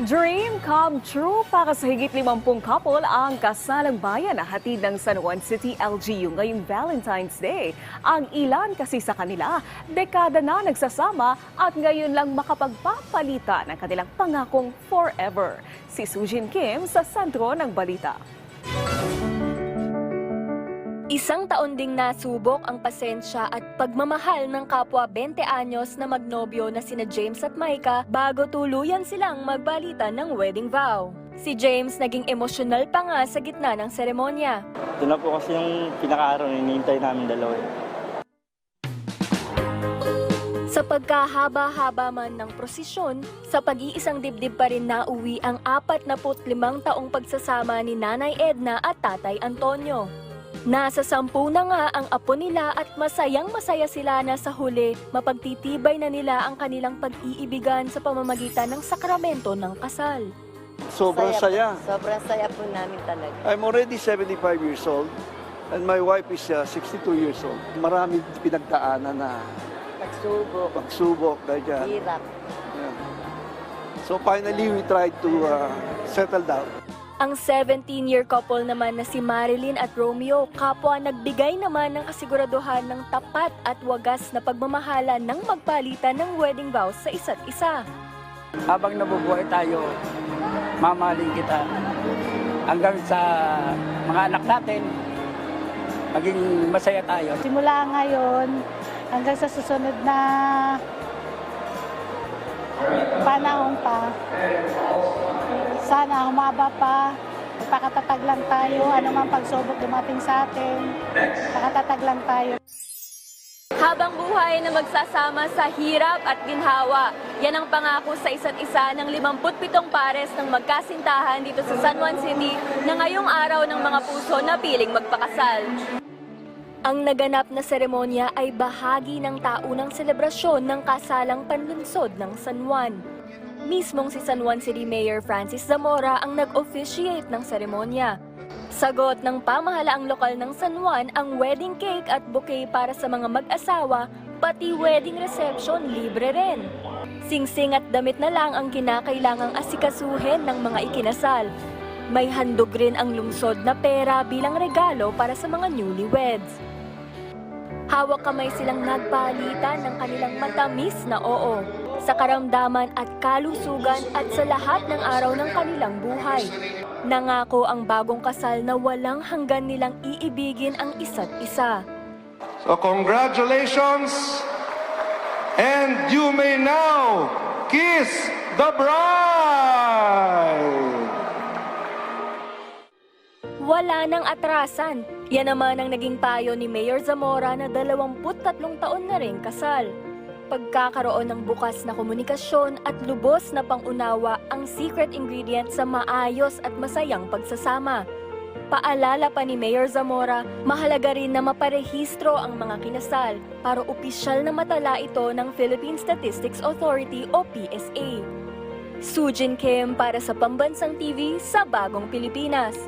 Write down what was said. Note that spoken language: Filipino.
Dream come true para sa higit 50 couple ang kasalang bayan na hatid ng San Juan City LGU ngayong Valentine's Day. Ang ilan kasi sa kanila, dekada na nagsasama at ngayon lang makapagpapalitan ng kanilang pangakong forever. Si Sujin Kim sa sentro ng balita. Isang taon ding nasubok ang pasensya at pagmamahal ng kapwa 20 anyos na magnobyo na sina James at Maika bago tuluyan silang magbalitan ng wedding vow. Si James naging emosyonal pa nga sa gitna ng seremonya. Ito na po kasi yung pinaka-araw na hinihintay namin dalawa. Sa pagkahaba-haba man ng prosesyon, sa pag-iisang dibdib pa rin nauwi ang 45 taong pagsasama ni Nanay Edna at Tatay Antonio. Nasa 10 na nga ang apo nila at masayang-masaya sila na sa huli mapagtitibay na nila ang kanilang pag-iibigan sa pamamagitan ng sakramento ng kasal. Sobrang saya. Sobrang saya po namin talaga. I'm already 75 years old and my wife is 62 years old. Marami pinagdaanan na pagsubok, ganyan. Hirap. Yeah. So finally, we tried to settle down. Ang 17-year couple naman na si Marilyn at Romeo, kapwa nagbigay naman ng kasiguraduhan ng tapat at wagas na pagmamahala ng magpalitan ng wedding vows sa isa't isa. Habang nabubuhay tayo, mamahalin kita hanggang sa mga anak natin, maging masaya tayo. Simula ngayon hanggang sa susunod na panahon pa, sana humaba pa, pakatatag lang tayo, anumang pagsubok dumating sa atin, pakatatag lang tayo. Habang buhay na magsasama sa hirap at ginhawa, yan ang pangako sa isa't isa ng 57 pares ng magkasintahan dito sa San Juan City na ngayong araw ng mga puso na piling magpakasal. Ang naganap na seremonya ay bahagi ng taunang selebrasyon ng kasalang panlunsod ng San Juan. Mismong si San Juan City Mayor Francis Zamora ang nag-officiate ng seremonya. Sagot ng pamahalaang lokal ng San Juan ang wedding cake at bouquet para sa mga mag-asawa, pati wedding reception libre rin. Singsing at damit na lang ang kinakailangang asikasuhin ng mga ikinasal. May handog rin ang lungsod na pera bilang regalo para sa mga newlyweds. Hawak kamay silang nagpalitan ng kanilang matamis na oo, sa karamdaman at kalusugan at sa lahat ng araw ng kanilang buhay. Nangako ang bagong kasal na walang hanggan nilang iibigin ang isa't isa. So congratulations, and you may now kiss the bride! Wala nang atrasan. Yan naman ang naging payo ni Mayor Zamora na 23 taon na rin kasal. Pagkakaroon ng bukas na komunikasyon at lubos na pangunawa ang secret ingredient sa maayos at masayang pagsasama. Paalala pa ni Mayor Zamora, mahalaga rin na maparehistro ang mga kinasal para opisyal na matala ito ng Philippine Statistics Authority o PSA. Sujin Kim para sa Pambansang TV sa Bagong Pilipinas.